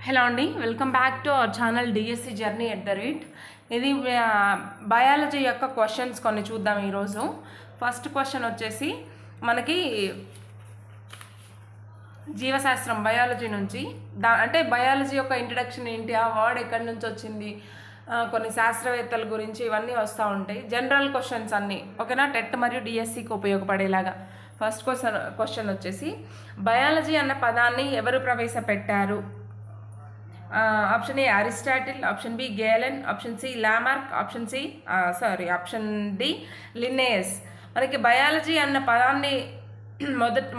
Hello అండి, welcome back to our channel DSC journey at the rate. ఇది biology యొక్క questions కొన్ని చూద్దాం ఈరోజు. ఫస్ట్ క్వశ్చన్ వచ్చేసి మనకి జీవశాస్త్రం బయాలజీ నుంచి అంటే బయాలజీ యొక్క ఇంట్రడక్షన్ ఏంటి, ఆ వర్డ్ ఎక్కడి నుంచి వచ్చింది, కొన్ని శాస్త్రవేత్తల గురించి ఇవన్నీ వస్తూ ఉంటాయి. జనరల్ క్వశ్చన్స్ అన్నీ ఓకేనా, టెట్ మరియు డిఎస్సికి ఉపయోగపడేలాగా. ఫస్ట్ క్వశ్చన్ వచ్చేసి బయాలజీ అన్న పదాన్ని ఎవరు ప్రవేశపెట్టారు? Option A Aristotle, option B Galen, option C Lamarck, option D Linnaeus. మనకి బయాలజీ అన్న పదాన్ని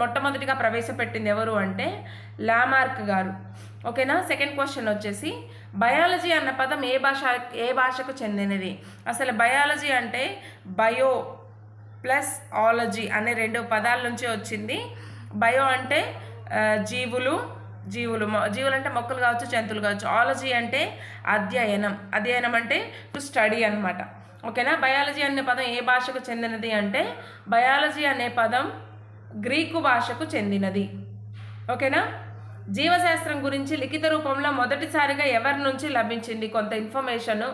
మొట్టమొదటిగా ప్రవేశపెట్టింది ఎవరు అంటే లామార్క్ గారు. ఓకేనా. సెకండ్ క్వశ్చన్ వచ్చేసి బయాలజీ అన్న పదం ఏ భాషకు చెందినది? అసలు బయాలజీ అంటే బయో ప్లస్ ఆలజీ అనే రెండు పదాల నుంచి వచ్చింది. బయో అంటే జీవులు అంటే మొక్కలు కావచ్చు, జంతువులు కావచ్చు. ఆలజీ అంటే అధ్యయనం అంటే టు స్టడీ అనమాట. ఓకేనా. బయాలజీ అనే పదం ఏ భాషకు చెందినది అంటే బయాలజీ అనే పదం గ్రీకు భాషకు చెందినది. ఓకేనా. జీవశాస్త్రం గురించి లిఖిత రూపంలో మొదటిసారిగా ఎవరి నుంచి లభించింది? కొంత ఇన్ఫర్మేషన్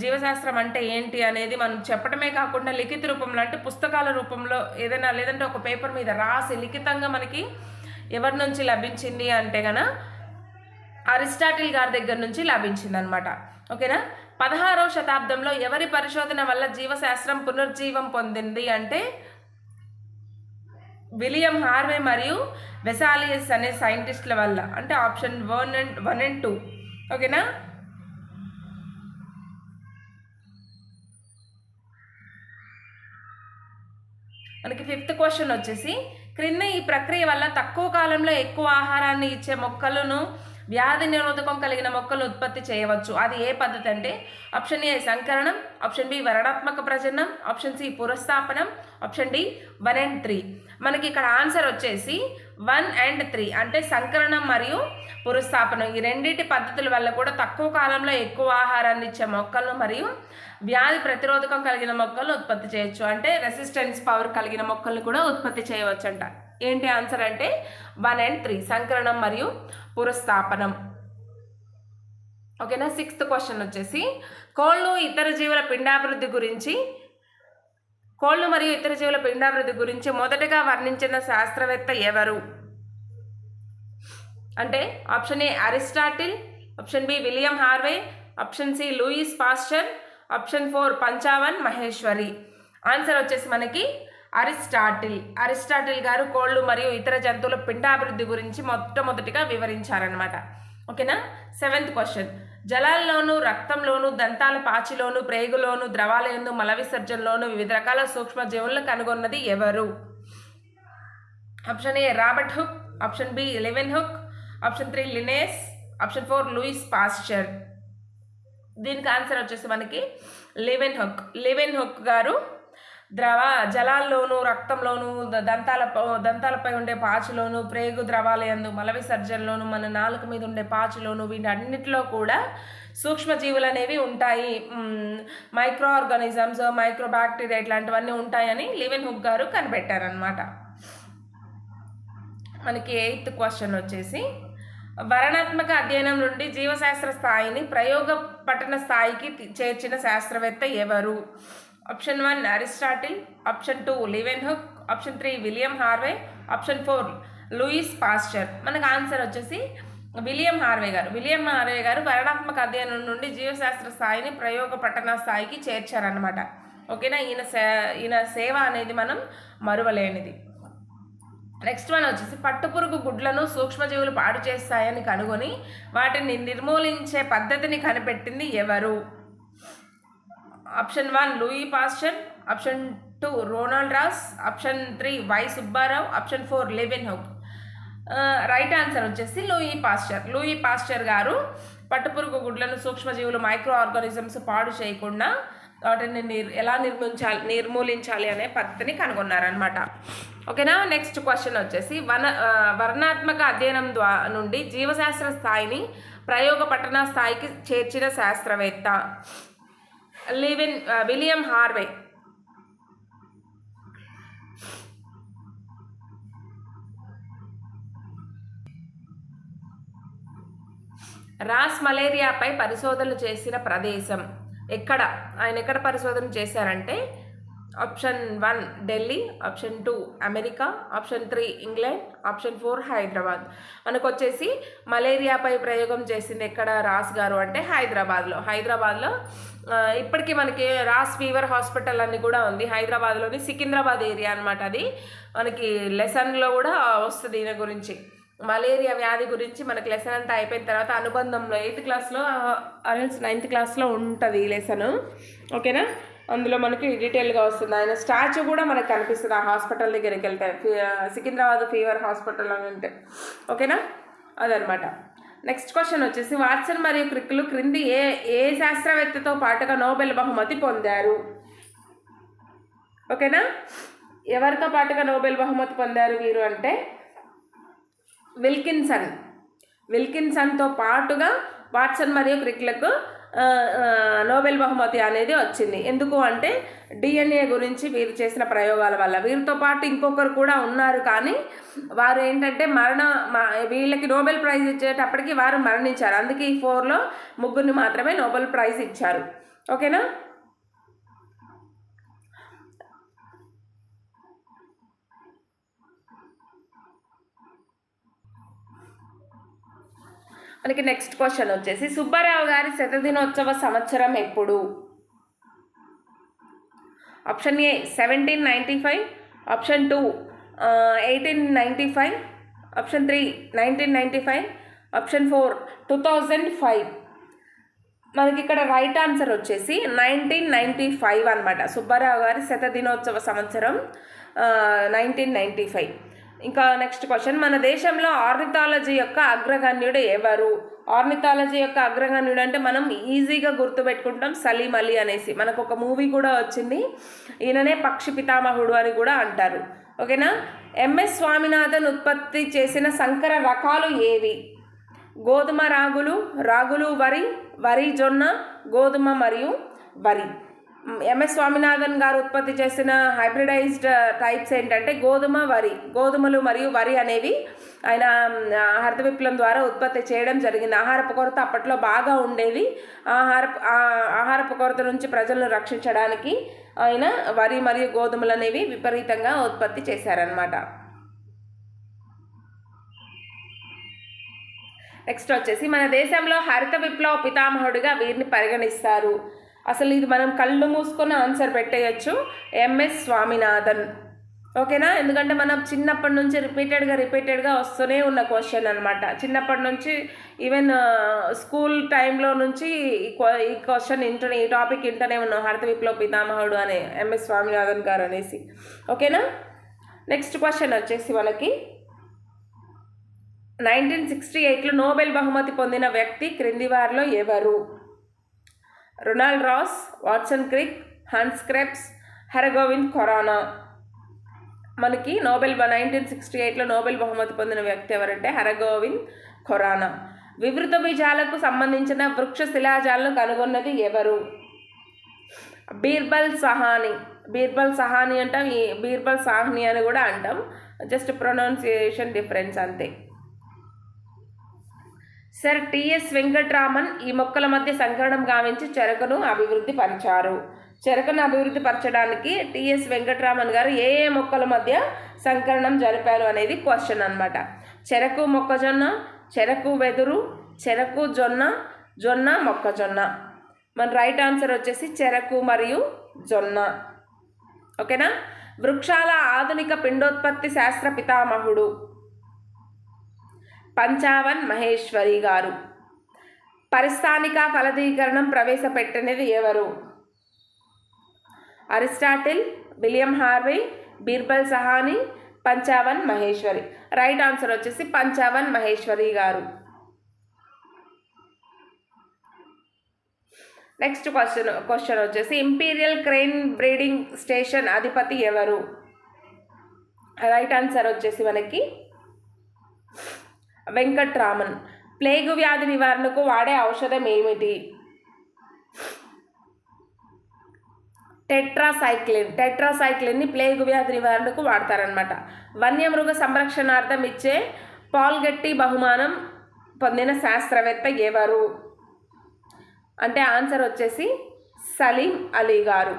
జీవశాస్త్రం అంటే ఏంటి అనేది మనం చెప్పడమే కాకుండా లిఖిత రూపంలో అంటే పుస్తకాల రూపంలో ఏదైనా, లేదంటే ఒక పేపర్ మీద రాసి లిఖితంగా మనకి ఎవరి నుంచి లభించింది అంటే గన అరిస్టాటిల్ గారి దగ్గర నుంచి లభించింది అనమాట. ఓకేనా. 16వ శతాబ్దంలో ఎవరి పరిశోధన వల్ల జీవశాస్త్రం పునర్జీవం పొందింది అంటే విలియం హార్వే మరియు వెసాలియస్ అనే సైంటిస్టుల వల్ల. అంటే ఆప్షన్ 1 and 2. ఓకేనా. మనకి ఫిఫ్త్ క్వశ్చన్ వచ్చేసి క్రింద ఈ ప్రక్రియ వల్ల తక్కువ కాలంలో ఎక్కువ ఆహారాన్ని ఇచ్చే మొక్కలను, వ్యాధి నిరోధకం కలిగిన మొక్కలు ఉత్పత్తి చేయవచ్చు. అది ఏ పద్ధతి అంటే ఆప్షన్ ఏ సంకరణం, ఆప్షన్ బి వర్ణాత్మక ప్రజననం, ఆప్షన్ సి పునఃస్థాపనం, ఆప్షన్ డి 1 and 3. మనకి ఇక్కడ ఆన్సర్ వచ్చేసి 1 and 3 అంటే సంకరణం మరియు పునఃస్థాపనం. ఈ రెండింటి పద్ధతుల వల్ల కూడా తక్కువ కాలంలో ఎక్కువ ఆహారాన్ని ఇచ్చే మొక్కలను మరియు వ్యాధి ప్రతిరోధకం కలిగిన మొక్కలను ఉత్పత్తి చేయొచ్చు. అంటే రెసిస్టెన్స్ పవర్ కలిగిన మొక్కలను కూడా ఉత్పత్తి చేయవచ్చు అంట. ఏంటి ఆన్సర్ అంటే 1 and 3 సంకరణం మరియు పునఃస్థాపనం. ఓకేనా. సిక్స్త్ క్వశ్చన్ వచ్చేసి కోళ్ళు మరియు ఇతర జీవుల పిండాభివృద్ధి గురించి మొదటగా వర్ణించిన శాస్త్రవేత్త ఎవరు అంటే option A Aristotle, option B William Harvey, option C Louis Pasteur, option 4 Panchanan Maheshwari. Answer వచ్చేసి మనకి అరిస్టాటిల్ గారు కోళ్ళు మరియు ఇతర జంతువుల పిండాభివృద్ధి గురించి మొట్టమొదటిగా వివరించారనమాట. ఓకేనా. సెవెంత్ క్వశ్చన్ జలాల్లోను, రక్తంలోను, దంతాల పాచిలోను, ప్రేగులోను, ద్రవాలయందు, మల విసర్జనలోను వివిధ రకాల సూక్ష్మజీవులను కనుగొన్నది ఎవరు? Option A Robert Hooke, option B Leeuwenhoek, option 3 Linnaeus, option 4 Louis Pasteur. దీనికి ఆన్సర్ వచ్చేసి మనకి లెవెన్ హుక్ గారు జలాల్లోను, రక్తంలోను, దంతాలపై ఉండే పాచులోను, ప్రేగు ద్రవాలయందు, మల విసర్జనలోను, మన నాలుక మీద ఉండే పాచులోను వీటన్నిటిలో కూడా సూక్ష్మజీవులు అనేవి ఉంటాయి. మైక్రో ఆర్గానిజమ్స్, మైక్రో బ్యాక్టీరియా ఇట్లాంటివన్నీ ఉంటాయని లెవెన్ హుక్ గారు కనిపెట్టారనమాట. మనకి ఎయిత్ క్వశ్చన్ వచ్చేసి వర్ణాత్మక అధ్యయనం నుండి జీవశాస్త్ర స్థాయిని ప్రయోగ పఠన స్థాయికి చేర్చిన శాస్త్రవేత్త ఎవరు? Option 1 Aristotle, option 2 Leeuwenhoek, option 3 William Harvey, option 4 Louis Pasteur. మనకు ఆన్సర్ వచ్చేసి విలియం హార్వే గారు వర్ణాత్మక అధ్యయనం నుండి జీవశాస్త్ర స్థాయిని ప్రయోగ పఠన స్థాయికి చేర్చారనమాట. ఓకేనా. ఈయన సేవ అనేది మనం మరువలేనిది. నెక్స్ట్ వన్ వచ్చేసి పట్టుపురుగు గుడ్లను సూక్ష్మజీవులు పాడు చేస్తాయని కనుగొని వాటిని నిర్మూలించే పద్ధతిని కనిపెట్టింది ఎవరు? Option 1 Louis Pasteur, option 2 Ronald Ross, option 3 Y Subbarao, option 4 Leeuwenhoek. Right answer వచ్చేసి లూయి పాస్చర్ గారు పట్టుపురుగు గుడ్లను సూక్ష్మజీవులు, మైక్రో ఆర్గానిజమ్స్ పాడు చేయకుండా వాటిని ఎలా నిర్మూలించాలి అనే పద్ధతిని కనుగొన్నారనమాట. ఓకేనా. నెక్స్ట్ క్వశ్చన్ వచ్చేసి వర్ణాత్మక అధ్యయనం నుండి జీవశాస్త్ర స్థాయిని ప్రయోగ పఠన స్థాయికి చేర్చిన శాస్త్రవేత్త విలియం హార్వే. రాస్ మలేరియాపై పరిశోధనలు చేసిన ప్రదేశం ఆయన ఎక్కడ పరిశోధన చేశారంటే option 1 Delhi, option 2 America, option 3 England, option 4 Hyderabad. మనకు వచ్చేసి మలేరియాపై ప్రయోగం చేసింది ఎక్కడ రాస్ గారు అంటే హైదరాబాద్లో ఇప్పటికీ మనకి రాస్ ఫీవర్ హాస్పిటల్ అని కూడా ఉంది హైదరాబాద్లోని సికింద్రాబాద్ ఏరియా అనమాట. అది మనకి లెసన్లో కూడా వస్తుంది దీని గురించి, మలేరియా వ్యాధి గురించి మనకి లెసన్ అంతా అయిపోయిన తర్వాత అనుబంధంలో 8th క్లాస్లో 9th క్లాస్లో ఉంటుంది ఈ లెసన్. ఓకేనా, అందులో మనకి డీటెయిల్గా వస్తుంది. ఆయన స్టాచ్యూ కూడా మనకు కనిపిస్తుంది ఆ హాస్పిటల్ దగ్గరికి వెళ్తే, సికింద్రాబాద్ ఫీవర్ హాస్పిటల్ అని ఉంటే. ఓకేనా, అదనమాట. నెక్స్ట్ క్వశ్చన్ వచ్చేసి వాట్సన్ మరియు క్రిక్లు క్రింది ఏ శాస్త్రవేత్తతో పాటుగా నోబెల్ బహుమతి పొందారు? ఓకేనా, ఎవరితో పాటుగా నోబెల్ బహుమతి పొందారు వీరు అంటే విల్కిన్సన్తో పాటుగా వాట్సన్ మరియు క్రిక్లకు నోబెల్ బహుమతి అనేది వచ్చింది. ఎందుకు అంటే DNA గురించి వీరు చేసిన ప్రయోగాల వల్ల. వీరితో పాటు ఇంకొకరు కూడా ఉన్నారు, కానీ వారు ఏంటంటే వీళ్ళకి నోబెల్ ప్రైజ్ ఇచ్చేటప్పటికి వారు మరణించారు. అందుకే ఈ 4లో ముగ్గురిని మాత్రమే నోబెల్ ప్రైజ్ ఇచ్చారు. ఓకేనా, మనకి నెక్స్ట్ క్వశ్చన్ వచ్చేసి సుబ్బారావు గారి శతదినోత్సవ సంవత్సరం ఎప్పుడు? Option A 1795, option 2 1895, option 3 1995, option 4 2005. మనకి ఇక్కడ రైట్ ఆన్సర్ వచ్చేసి 1995 అనమాట. సుబ్బారావు గారి శతదినోత్సవ సంవత్సరం 1995. ఇంకా నెక్స్ట్ క్వశ్చన్, మన దేశంలో ఆర్నిథాలజీ యొక్క అగ్రగణ్యుడు ఎవరు? ఆర్నిథాలజీ యొక్క అగ్రగణ్యుడు అంటే మనం ఈజీగా గుర్తుపెట్టుకుంటాం సలీం అలీ అనేసి. మనకు ఒక మూవీ కూడా వచ్చింది, ఈయననే పక్షి పితామహుడు అని కూడా అంటారు. ఓకేనా, MS స్వామినాథన్ ఉత్పత్తి చేసిన సంకర రకాలు ఏవి? గోధుమ రాగులు వరి జొన్న, గోధుమ మరియు వరి. MS స్వామినాథన్ గారు ఉత్పత్తి చేసిన హైబ్రిడైజ్డ్ టైప్స్ ఏంటంటే గోధుమలు మరియు వరి అనేవి ఆయన హరిత విప్లవం ద్వారా ఉత్పత్తి చేయడం జరిగింది. ఆహారపు కొరత అప్పట్లో బాగా ఉండేవి. ఆహారపు కొరత నుంచి ప్రజలను రక్షించడానికి ఆయన వరి మరియు గోధుమలు అనేవి విపరీతంగా ఉత్పత్తి చేశారనమాట. నెక్స్ట్ వచ్చేసి మన దేశంలో హరిత విప్లవ పితామహుడిగా వీరిని పరిగణిస్తారు. అసలు ఇది మనం కళ్ళు మూసుకొని ఆన్సర్ పెట్టేయచ్చు, MS స్వామినాథన్. ఓకేనా, ఎందుకంటే మనం చిన్నప్పటి నుంచి రిపీటెడ్గా వస్తూనే ఉన్న క్వశ్చన్ అనమాట. చిన్నప్పటి నుంచి ఈవెన్ స్కూల్ టైంలో నుంచి ఈ క్వశ్చన్ ఈ టాపిక్ వింటూనే ఉన్నాం, హరిత విప్లవ పితామహుడు అనే MS స్వామినాథన్ గారు అనేసి. ఓకేనా, నెక్స్ట్ క్వశ్చన్ వచ్చేసి మనకి 1968లో నోబెల్ బహుమతి పొందిన వ్యక్తి క్రింది వారిలో ఎవరు? Ronald Ross, Watson Crick, Hans Krebs, Hargobind Khorana. మనకి 1968లో నోబెల్ బహుమతి పొందిన వ్యక్తి ఎవరంటే హరగోవింద్ ఖొరానా. వివృత బీజాలకు సంబంధించిన వృక్ష శిలాజాలను కనుగొన్నది ఎవరు? బీర్బల్ సహాని అంటాం, బీర్బల్ సాహ్ని అని కూడా అంటాం, జస్ట్ ప్రొనౌన్సియేషన్ డిఫరెన్స్ అంతే. సర్ TS వెంకట్రామన్ ఈ మొక్కల మధ్య సంకరణం గావించి చెరకును అభివృద్ధి పరిచారు. చెరకును అభివృద్ధి పరచడానికి TS వెంకట్రామన్ గారు ఏ మొక్కల మధ్య సంకరణం జరిపారు అనేది క్వశ్చన్ అనమాట. చెరకు మొక్కజొన్న, చెరకు వెదురు, చెరకు జొన్న మొక్కజొన్న. మన రైట్ ఆన్సర్ వచ్చేసి చెరకు మరియు జొన్న. ఓకేనా, వృక్షాల ఆధునిక పిండోత్పత్తి శాస్త్ర పితామహుడు పంచావన్ మహేశ్వరి గారు. పరిస్థానిక ఫలదీకరణం ప్రవేశపెట్టినది ఎవరు? Aristotle, William Harvey, Birbal Sahni, Panchanan Maheshwari. Right answer వచ్చేసి పంచావన్ మహేశ్వరి గారు. నెక్స్ట్ క్వశ్చన్ వచ్చేసి ఇంపీరియల్ క్రెయిన్ బ్రీడింగ్ స్టేషన్ అధిపతి ఎవరు? రైట్ ఆన్సర్ వచ్చేసి మనకి వెంకట్రామన్. ప్లేగు వ్యాధి నివారణకు వాడే ఔషధం ఏమిటి? టెట్రాసైక్లిన్ని ప్లేగు వ్యాధి నివారణకు వాడతారనమాట. వన్యమృగ సంరక్షణార్థం ఇచ్చే పాల్గట్టి బహుమానం పొందిన శాస్త్రవేత్త ఎవరు అంటే ఆన్సర్ వచ్చేసి సలీం అలీ గారు.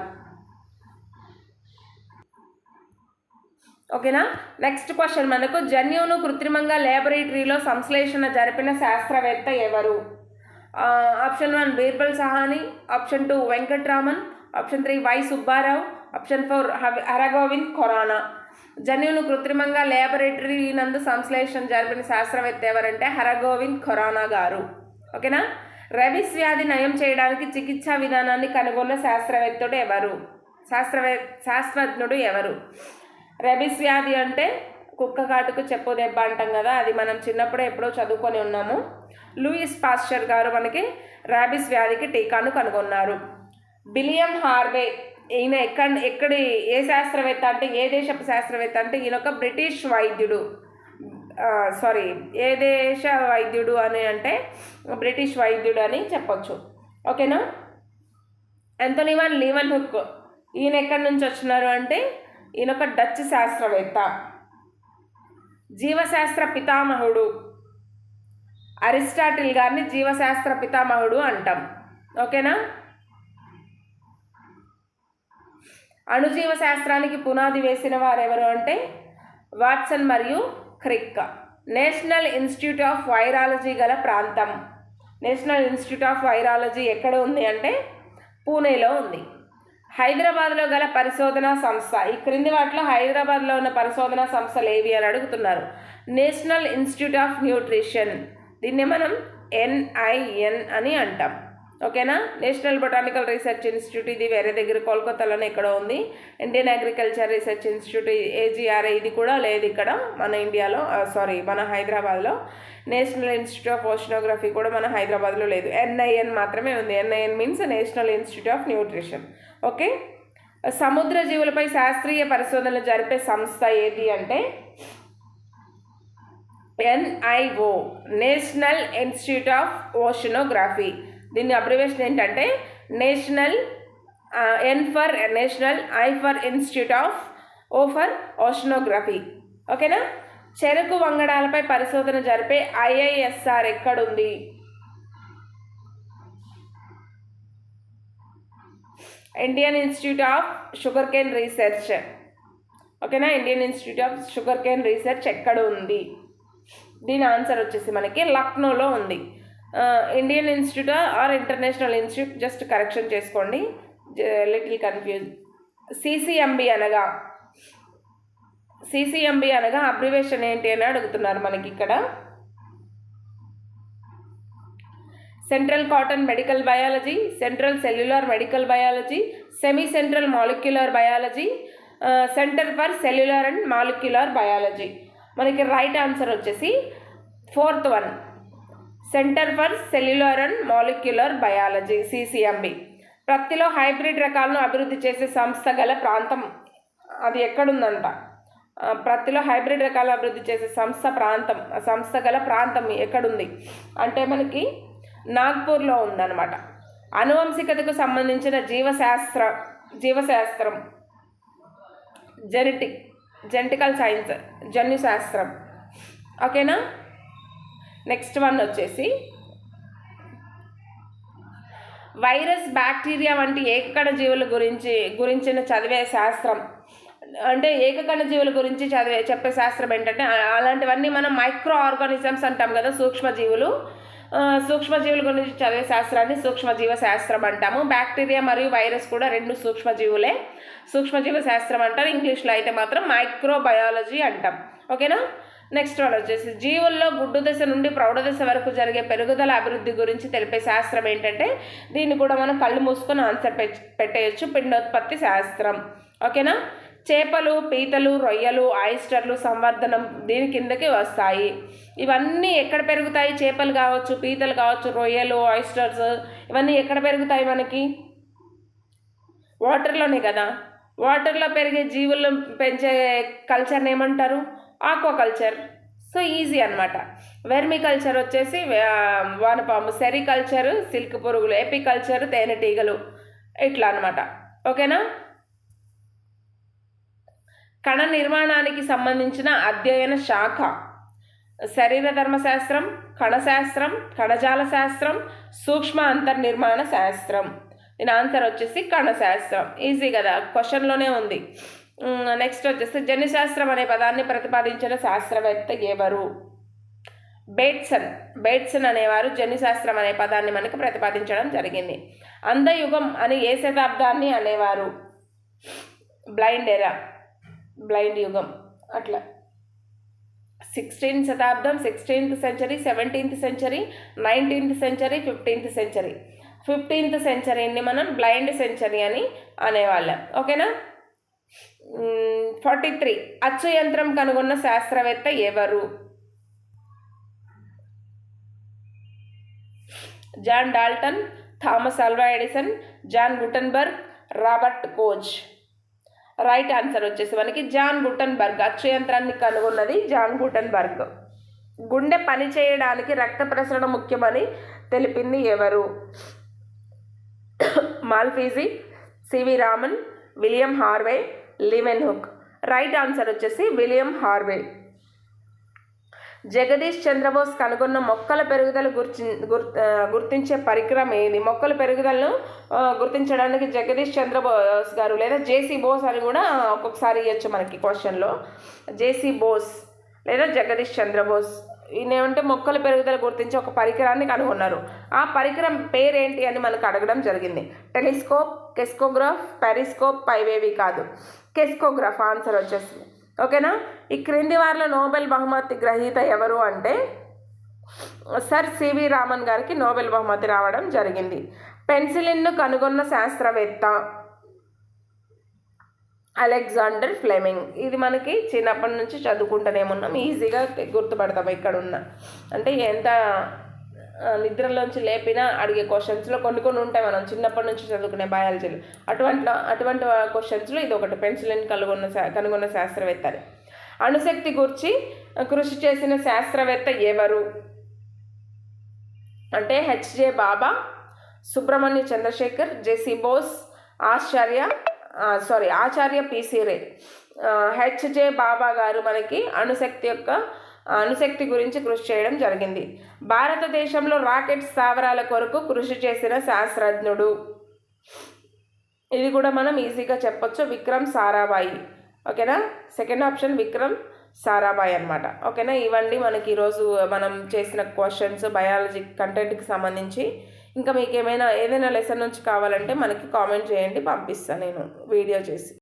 ఓకేనా. నెక్స్ట్ క్వశ్చన్ మనకు జన్యువును కృత్రిమంగా ల్యాబొరేటరీలో సంశ్లేషణ జరిపిన శాస్త్రవేత్త ఎవరు? Option 1 Birbal Sahni, option 2 Venkatraman, option 3 Y Subbarao, option 4 Hargobind Khorana. జన్యువును కృత్రిమంగా ల్యాబొరేటరీ నందు సంశ్లేషణ జరిపిన శాస్త్రవేత్త ఎవరంటే హరగోవింద్ ఖొరానా గారు. ఓకేనా. రెబిస్ వ్యాధి నయం చేయడానికి చికిత్సా విధానాన్ని కనుగొన్న శాస్త్రజ్ఞుడు ఎవరు? రెబిస్ వ్యాధి అంటే కుక్క కాటుకు చెప్పు దెబ్బ అంటాం కదా, అది మనం చిన్నప్పుడే ఎప్పుడో చదువుకొని ఉన్నాము. లూయిస్ పాస్చర్ గారు మనకి ర్యాబిస్ వ్యాధికి టీకాను కనుగొన్నారు. విలియం హార్వే ఈయన ఎక్కడి ఏ శాస్త్రవేత్త అంటే ఏ దేశపు శాస్త్రవేత్త అంటే ఈయన ఒక బ్రిటిష్ వైద్యుడు. ఏ దేశ వైద్యుడు అని అంటే బ్రిటిష్ వైద్యుడు అని చెప్పొచ్చు. ఓకేనా. యాంథనీ వాన్ లీవెన్హుక్ ఈయన ఎక్కడి నుంచి వచ్చినారు అంటే ఈయన ఒక డచ్ శాస్త్రవేత్త. జీవశాస్త్ర పితామహుడు అరిస్టాటిల్ గారిని జీవశాస్త్ర పితామహుడు అంటాం. ఓకేనా. అణుజీవ శాస్త్రానికి పునాది వేసిన వారు ఎవరు అంటే వాట్సన్ మరియు Crick. National Institute of virology గల ప్రాంతం. నేషనల్ ఇన్స్టిట్యూట్ ఆఫ్ వైరాలజీ ఎక్కడ ఉంది అంటే పూణేలో ఉంది. హైదరాబాద్లో గల పరిశోధనా సంస్థ. ఈ క్రింది వాటిలో హైదరాబాద్లో ఉన్న పరిశోధనా సంస్థలు ఏవి అని అడుగుతున్నారు. నేషనల్ ఇన్స్టిట్యూట్ ఆఫ్ న్యూట్రిషన్, దీన్ని మనం NIN అని అంటాం. ఓకేనా. నేషనల్ బొటానికల్ రీసెర్చ్ ఇన్స్టిట్యూట్, ఇది వేరే దగ్గర కోల్కతాలోనే ఎక్కడో ఉంది. Indian agriculture research institute AGRI, ఇది కూడా లేదు ఇక్కడ మన ఇండియాలో, మన హైదరాబాద్లో. నేషనల్ ఇన్స్టిట్యూట్ ఆఫ్ ఓషనోగ్రఫీ కూడా మన హైదరాబాద్లో లేదు. NIN మాత్రమే ఉంది. NIN means National Institute of Nutrition. Okay. సముద్ర జీవులపై శాస్త్రీయ పరిశోధనలు జరిపే సంస్థ ఏది అంటే NIO, National Institute of Oceanography. దీని అబ్రివేషన్ ఏంటంటే National, N for National, I for Institute of, O for Oceanography. ఓకేనా. చెరకు వంగడాలపై పరిశోధన జరిపే IISR ఎక్కడుంది? Indian Institute of Sugarcane Research. ఓకేనా. Indian Institute of Sugarcane Research ఎక్కడ ఉంది? దీని ఆన్సర్ వచ్చేసి మనకి లక్నోలో ఉంది. Indian Institute or International institute, just correction చేసుకోండి, లిటిల్ కన్ఫ్యూజ్. CCMB అనగా అబ్రివేషన్ ఏంటి అని అడుగుతున్నారు మనకి ఇక్కడ. Central cotton medical biology, central cellular medical biology, semi central molecular biology, centre for cellular and molecular biology. మనకి రైట్ ఆన్సర్ వచ్చేసి 4th one, centre for cellular and molecular biology, CCMB. ప్రత్తిలో hybrid రకాలను అభివృద్ధి చేసే సంస్థ గల ప్రాంతం అది ఎక్కడుందంట? ప్రత్తిలో హైబ్రిడ్ రకాలను అభివృద్ధి చేసే సంస్థ గల ప్రాంతం ఎక్కడుంది అంటే మనకి నాగ్పూర్లో ఉందన్నమాట. అనువంశికతకు సంబంధించిన జీవశాస్త్రం, జెనెటికల్ సైన్స్, జన్యుశాస్త్రం. ఓకేనా. నెక్స్ట్ వన్ వచ్చేసి వైరస్, బ్యాక్టీరియా వంటి ఏకకణ జీవుల గురించిన చదివే శాస్త్రం. అంటే ఏకకణ జీవుల గురించి చెప్పే శాస్త్రం ఏంటంటే అలాంటివన్నీ మనం మైక్రో ఆర్గానిజమ్స్ అంటాం కదా, సూక్ష్మజీవుల గురించి చదివే శాస్త్రాన్ని సూక్ష్మజీవ శాస్త్రం అంటాము. బ్యాక్టీరియా మరియు వైరస్ కూడా 2 సూక్ష్మజీవులే, సూక్ష్మజీవ శాస్త్రం అంటారు. ఇంగ్లీష్లో అయితే మాత్రం మైక్రోబయాలజీ అంటాం. ఓకేనా. నెక్స్ట్ వన్ వచ్చేసి జీవుల్లో గుడ్డు దశ నుండి ప్రౌఢ దశ వరకు జరిగే పెరుగుదల అభివృద్ధి గురించి తెలిపే శాస్త్రం ఏంటంటే దీన్ని కూడా మనం కళ్ళు మూసుకొని ఆన్సర్ పెట్టేయచ్చు, పిండోత్పత్తి శాస్త్రం. ఓకేనా. చేపలు, పీతలు, రొయ్యలు, ఆయిస్టర్లు సంవర్ధనం దీని కిందకి వస్తాయి. ఇవన్నీ ఎక్కడ పెరుగుతాయి? చేపలు కావచ్చు, పీతలు కావచ్చు, రొయ్యలు, ఆయిస్టర్స్ ఇవన్నీ ఎక్కడ పెరుగుతాయి? మనకి వాటర్లోనే కదా. వాటర్లో పెరిగే జీవులను పెంచే కల్చర్ని ఏమంటారు? ఆక్వాకల్చర్. సో ఈజీ అనమాట. వెర్మి కల్చర్ వచ్చేసి వానపాము, సెరికల్చర్ సిల్క్ పురుగులు, ఎపికల్చర్ తేనెటీగలు, ఇట్లా అనమాట. ఓకేనా. కణ నిర్మాణానికి సంబంధించిన అధ్యయన శాఖ శరీర ధర్మశాస్త్రం, కణశాస్త్రం, కణజాల శాస్త్రం, సూక్ష్మ అంతర్నిర్మాణ శాస్త్రం. దీని ఆన్సర్ వచ్చేసి కణశాస్త్రం. ఈజీ కదా, క్వశ్చన్లోనే ఉంది. నెక్స్ట్ వచ్చేసి జన్యుశాస్త్రం అనే పదాన్ని ప్రతిపాదించిన శాస్త్రవేత్త ఎవరు? బేట్సన్ అనేవారు జన్యుశాస్త్రం అనే పదాన్ని మనకు ప్రతిపాదించడం జరిగింది. అంధయుగం అని ఏ శతాబ్దాన్ని అనేవారు? బ్లైండ్ యుగం అట్లా. 16th శతాబ్దం, 16th century, 17th century, 19th century, 15th century. 15th సెంచరీని మనం బ్లైండ్ సెంచరీ అని అనేవాళ్ళం. ఓకేనా. 43 అచ్చు యంత్రం కనుగొన్న శాస్త్రవేత్త ఎవరు? John Dalton, Thomas Alva Edison, John Gutenberg, Robert Koch. Right answer వచ్చేసి మనకి జాన్ గుటెన్బర్గ్. అచ్చు యంత్రాన్ని కనుగొన్నది జాన్ గుటెన్బర్గ్. గుండె పని చేయడానికి రక్త ప్రసరణ ముఖ్యమని తెలిపింది ఎవరు? Malpighi, CV Raman, William Harvey, Leeuwenhoek. Right answer వచ్చేసి విలియం హార్వే. జగదీష్ చంద్రబోస్ కనుగొన్న మొక్కల పెరుగుదల గుర్తించే పరికరం ఏది? మొక్కల పెరుగుదలను గుర్తించడానికి జగదీష్ చంద్రబోస్ గారు లేదా జేసీ బోస్ అని కూడా ఒక్కొక్కసారి ఇవ్వచ్చు మనకి క్వశ్చన్లో. జేసీ బోస్ లేదా జగదీష్ చంద్రబోస్ ఈయనేమంటే మొక్కల పెరుగుదల గుర్తించే ఒక పరికరాన్ని కనుగొన్నారు. ఆ పరికరం పేరేంటి అని మనకు అడగడం జరిగింది. టెలిస్కోప్, కెస్కోగ్రాఫ్, పెరిస్కోప్, పైవేవి కాదు. కెస్కోగ్రాఫ్ ఆన్సర్ వచ్చేసి. ఓకేనా. ఈ క్రింది వారిలో నోబెల్ బహుమతి గ్రహీత ఎవరు అంటే సర్ సివి రామన్ గారికి నోబెల్ బహుమతి రావడం జరిగింది. పెన్సిలిన్ను కనుగొన్న శాస్త్రవేత్త అలెగ్జాండర్ ఫ్లెమింగ్. ఇది మనకి చిన్నప్పటి నుంచి చదువుకుంటూనే ఉన్నాం, ఈజీగా గుర్తుపడతాం. ఇక్కడ అంటే ఎంత నిద్రలోంచి లేపినా అడిగే క్వశ్చన్స్లో కొన్ని ఉంటాయి మనం చిన్నప్పటి నుంచి చదువుకునే బయాలజీలో. అటువంటి క్వశ్చన్స్లో ఇది ఒకటి. పెన్సిలిన్ కనుగొన్న శాస్త్రవేత్త. అణుశక్తి గురించి కృషి చేసిన శాస్త్రవేత్త ఎవరు అంటే హెచ్జే బాబా, సుబ్రహ్మణ్య చంద్రశేఖర్, జేసీ బోస్, ఆచార్య పిసి రే. హెచ్జే బాబా గారు మనకి అణుశక్తి గురించి కృషి చేయడం జరిగింది. భారతదేశంలో రాకెట్ స్థావరాల కొరకు కృషి చేసిన శాస్త్రజ్ఞుడు. ఇది కూడా మనం ఈజీగా చెప్పొచ్చు, విక్రమ్ సారాభాయి. ఓకేనా. సెకండ్ ఆప్షన్ విక్రమ్ సారాభాయ్ అనమాట. ఓకేనా. ఇవన్నీ మనకి ఈరోజు మనం చేసిన క్వశ్చన్స్ బయాలజీ కంటెంట్కి సంబంధించి. ఇంకా మీకు ఏదైనా లెసన్ నుంచి కావాలంటే మనకి కామెంట్ చేయండి, పంపిస్తాను నేను వీడియో చేసి.